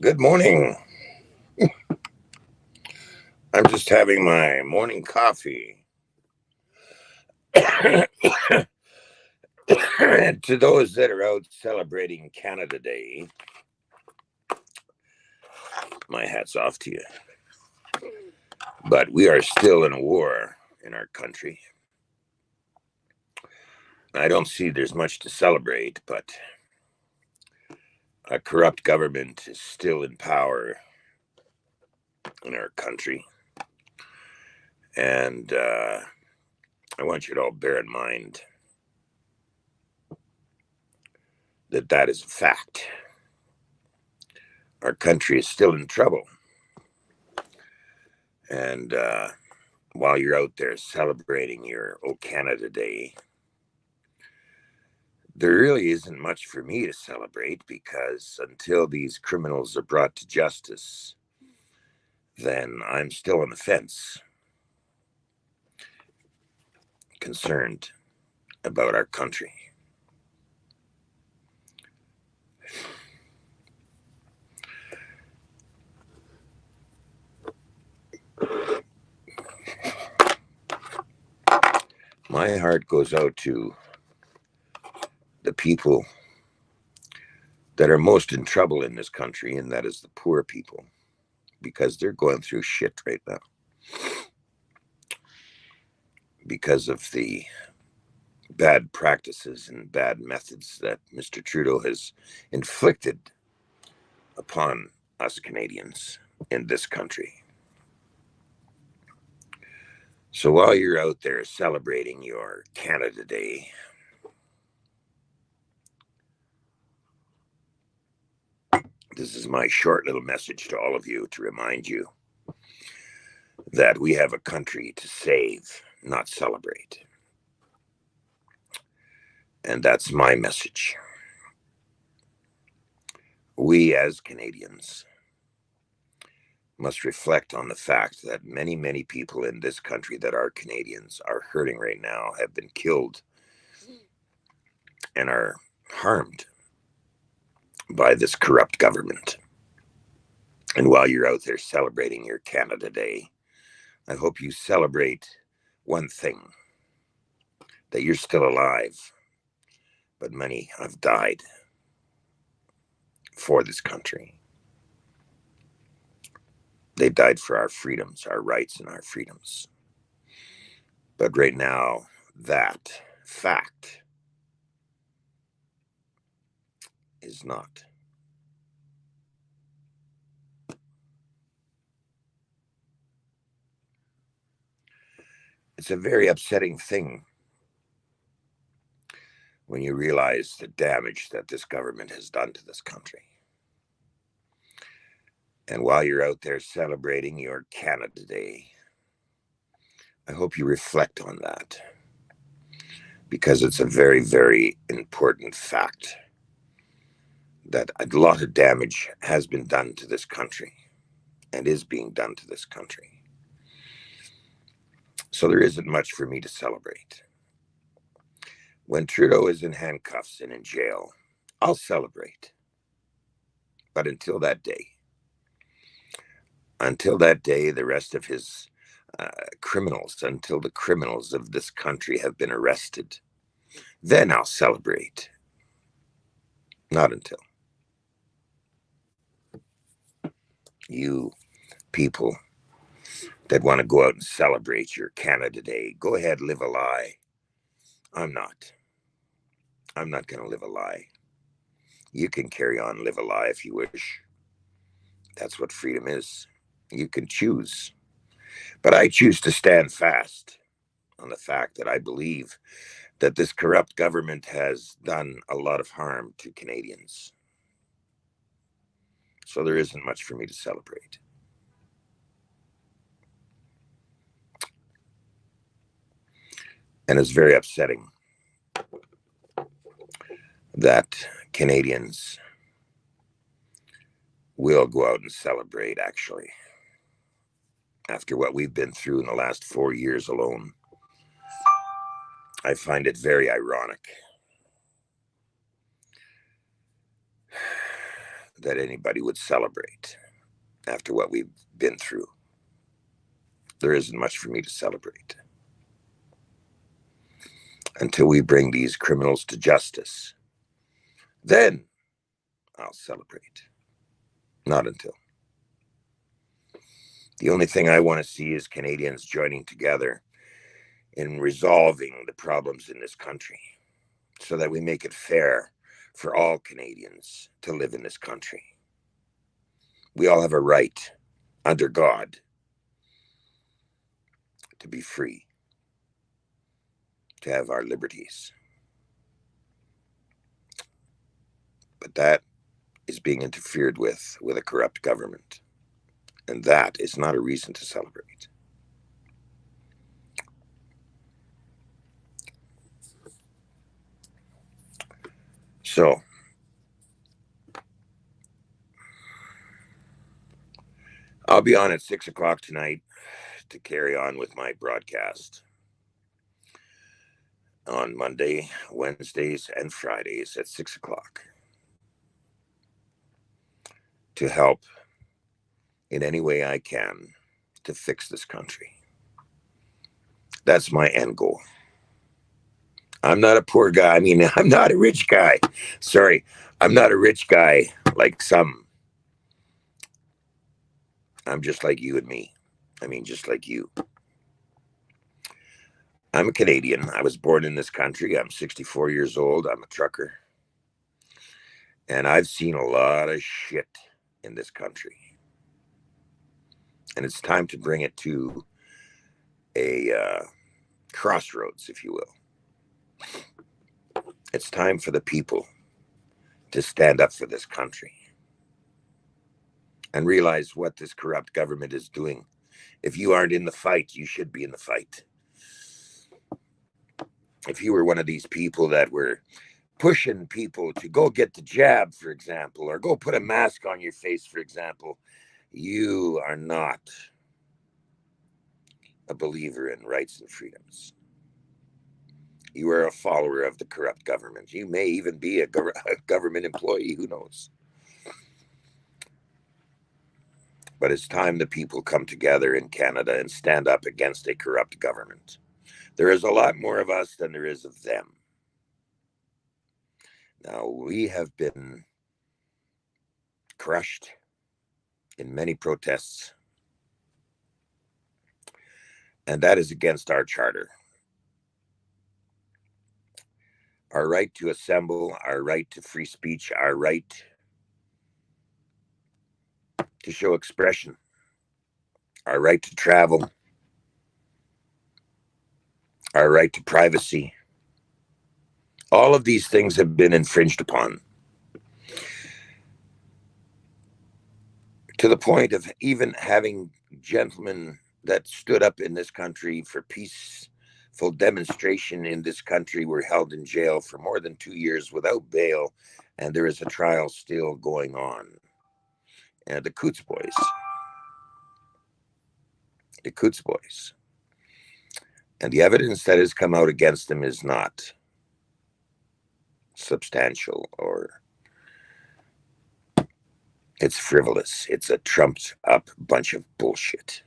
Good morning. I'm just having my morning coffee. To those that are out celebrating Canada Day, my hat's off to you. But we are still in a war in our country. I don't see there's much to celebrate, but a corrupt government is still in power in our country. And I want you to all bear in mind that that is a fact. Our country is still in trouble. And while you're out there celebrating your O Canada Day, there really isn't much for me to celebrate, because until these criminals are brought to justice, then I'm still on the fence, concerned about our country. My heart goes out to the people that are most in trouble in this country, and that is the poor people, because they're going through shit right now because of the bad practices and bad methods that Mr. Trudeau has inflicted upon us Canadians in this country. So while you're out there celebrating your Canada Day, this is my short little message to all of you to remind you that we have a country to save, not celebrate. And that's my message. We as Canadians must reflect on the fact that many, many people in this country that are Canadians are hurting right now, have been killed, and are harmed by this corrupt government. And while you're out there celebrating your Canada Day, I hope you celebrate one thing: that you're still alive, but many have died for this country. They died for our freedoms, our rights, and our freedoms. But right now, that fact is not. It's a very upsetting thing when you realize the damage that this government has done to this country. And while you're out there celebrating your Canada Day, I hope you reflect on that, because it's a very, very important fact that a lot of damage has been done to this country and is being done to this country. So there isn't much for me to celebrate. When Trudeau is in handcuffs and in jail, I'll celebrate. But until that day, the rest of his criminals, until the criminals of this country have been arrested, then I'll celebrate. Not until. You people that want to go out and celebrate your Canada Day, go ahead, live a lie. I'm not. I'm not going to live a lie. You can carry on, live a lie if you wish. That's what freedom is. You can choose. But I choose to stand fast on the fact that I believe that this corrupt government has done a lot of harm to Canadians. So there isn't much for me to celebrate. And it's very upsetting that Canadians will go out and celebrate, actually, after what we've been through in the last 4 years alone. I find it very ironic that anybody would celebrate after what we've been through. There isn't much for me to celebrate until we bring these criminals to justice. Then I'll celebrate. Not until. The only thing I want to see is Canadians joining together in resolving the problems in this country so that we make it fair for all Canadians to live in this country. We all have a right under God to be free, to have our liberties. But that is being interfered with a corrupt government. And that is not a reason to celebrate. So, I'll be on at 6 o'clock tonight to carry on with my broadcast on Monday, Wednesdays, and Fridays at 6 o'clock to help in any way I can to fix this country. That's my end goal. I'm not a poor guy. I mean, I'm not a rich guy. Sorry, I'm not a rich guy like some. I'm just like you and me. I mean, just like you. I'm a Canadian. I was born in this country. I'm 64 years old. I'm a trucker. And I've seen a lot of shit in this country. And it's time to bring it to a crossroads, if you will. It's time for the people to stand up for this country and realize what this corrupt government is doing. If you aren't in the fight, you should be in the fight. If you were one of these people that were pushing people to go get the jab, for example, or go put a mask on your face, for example, you are not a believer in rights and freedoms. You are a follower of the corrupt government. You may even be a government employee, who knows? But it's time the people come together in Canada and stand up against a corrupt government. There is a lot more of us than there is of them. Now, we have been crushed in many protests, and that is against our charter. Our right to assemble, our right to free speech, our right to show expression, our right to travel, our right to privacy. All of these things have been infringed upon to the point of even having gentlemen that stood up in this country for peaceful demonstration in this country were held in jail for more than 2 years without bail, and there is a trial still going on. And the Coots boys. And the evidence that has come out against them is not substantial, or it's frivolous. It's a trumped up bunch of bullshit.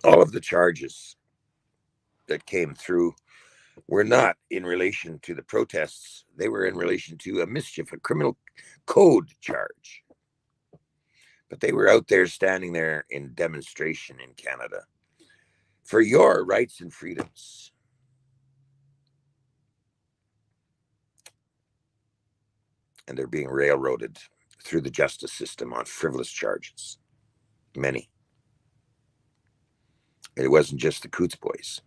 All of the charges that came through were not in relation to the protests. They were in relation to a criminal code charge. But they were out there standing there in demonstration in Canada for your rights and freedoms. And they're being railroaded through the justice system on frivolous charges. Many. It wasn't just the Coots boys.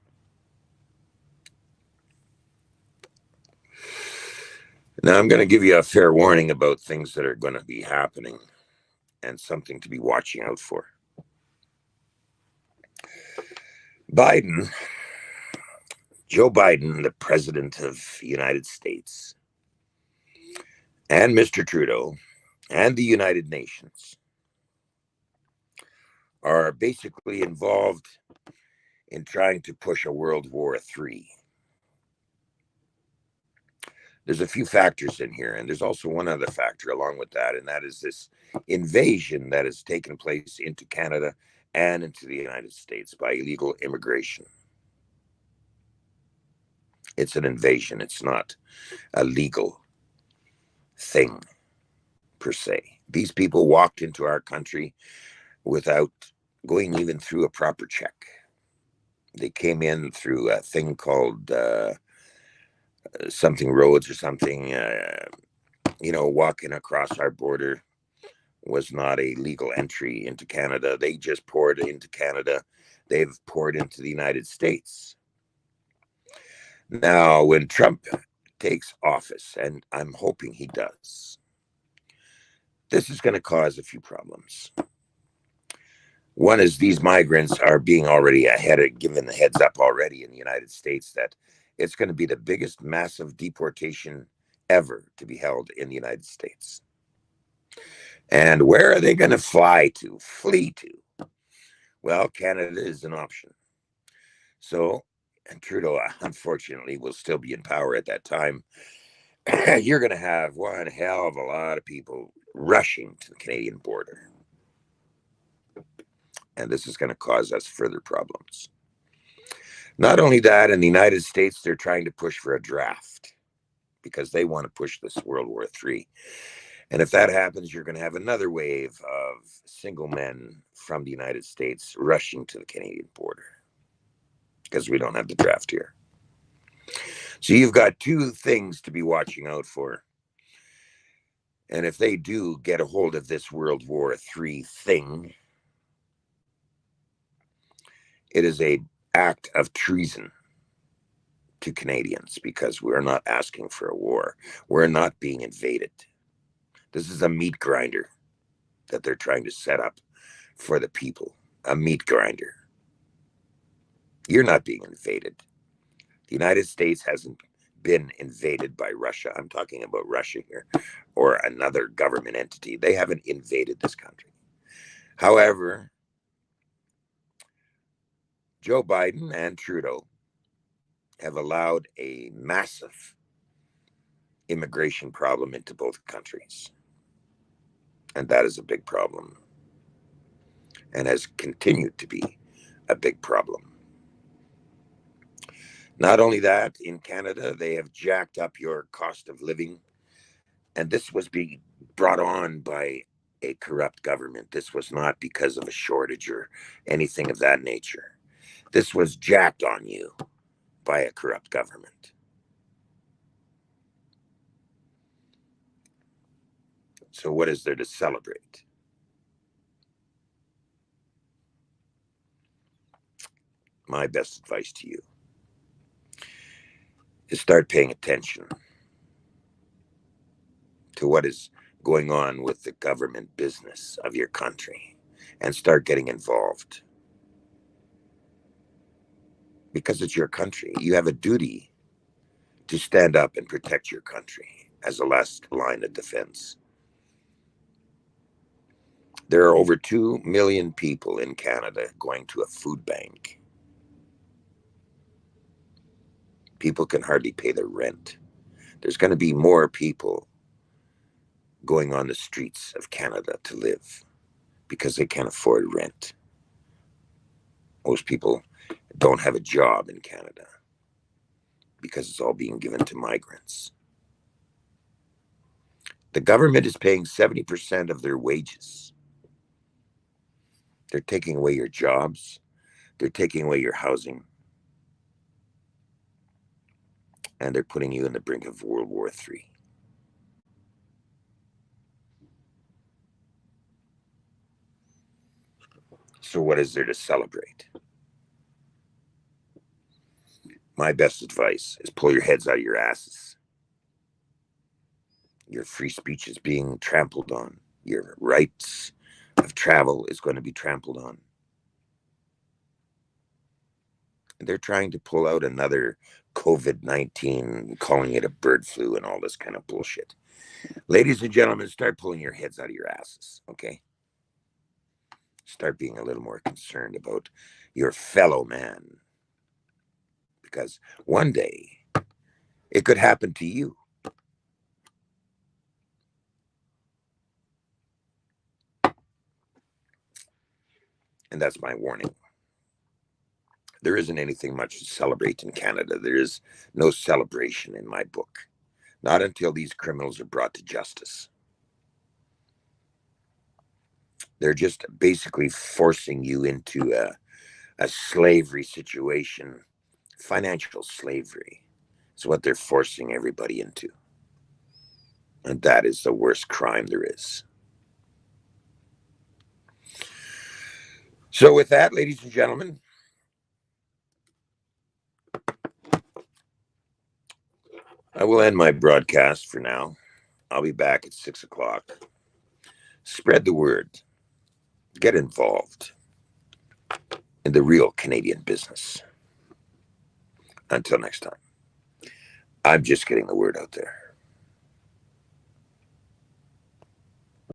Now, I'm going to give you a fair warning about things that are going to be happening and something to be watching out for. Joe Biden, the president of the United States, and Mr. Trudeau, and the United Nations are basically involved in trying to push a World War III. There's a few factors in here, and there's also one other factor along with that, and that is this invasion that has taken place into Canada and into the United States by illegal immigration. It's an invasion, it's not a legal thing per se. These people walked into our country without going even through a proper check. They came in through a thing called something roads or something. Walking across our border was not a legal entry into Canada. They just poured into Canada. They've poured into the United States. Now, when Trump takes office, and I'm hoping he does, this is going to cause a few problems. One is these migrants are being already given the heads up already in the United States that it's going to be the biggest massive deportation ever to be held in the United States. And where are they going to fly to, flee to? Well, Canada is an option. So, and Trudeau, unfortunately, will still be in power at that time. You're going to have one hell of a lot of people rushing to the Canadian border. And this is going to cause us further problems. Not only that, in the United States, they're trying to push for a draft because they want to push this World War III. And if that happens, you're going to have another wave of single men from the United States rushing to the Canadian border because we don't have the draft here. So you've got two things to be watching out for. And if they do get a hold of this World War III thing, it is an act of treason to Canadians because we're not asking for a war. We're not being invaded. This is a meat grinder that they're trying to set up for the people, a meat grinder. You're not being invaded. The United States hasn't been invaded by Russia. I'm talking about Russia here, or another government entity. They haven't invaded this country. However, Joe Biden and Trudeau have allowed a massive immigration problem into both countries. And that is a big problem and has continued to be a big problem. Not only that, in Canada, they have jacked up your cost of living. And this was being brought on by a corrupt government. This was not because of a shortage or anything of that nature. This was jacked on you by a corrupt government. So what is there to celebrate? My best advice to you is start paying attention to what is going on with the government business of your country and start getting involved. Because it's your country. You have a duty to stand up and protect your country as a last line of defense. There are over 2 million people in Canada going to a food bank. People can hardly pay their rent. There's going to be more people going on the streets of Canada to live because they can't afford rent. Most people don't have a job in Canada because it's all being given to migrants. The government is paying 70% of their wages. They're taking away your jobs. They're taking away your housing. And they're putting you in the brink of World War III. So what is there to celebrate? My best advice is pull your heads out of your asses. Your free speech is being trampled on. Your rights of travel is going to be trampled on. And they're trying to pull out another COVID-19, calling it a bird flu and all this kind of bullshit. Ladies and gentlemen, start pulling your heads out of your asses, okay? Start being a little more concerned about your fellow man. Because one day, it could happen to you. And that's my warning. There isn't anything much to celebrate in Canada. There is no celebration in my book. Not until these criminals are brought to justice. They're just basically forcing you into a slavery situation. Financial slavery is what they're forcing everybody into. And that is the worst crime there is. So with that, ladies and gentlemen, I will end my broadcast for now. I'll be back at 6 o'clock. Spread the word. Get involved in the real Canadian business. Until next time, I'm just getting the word out there.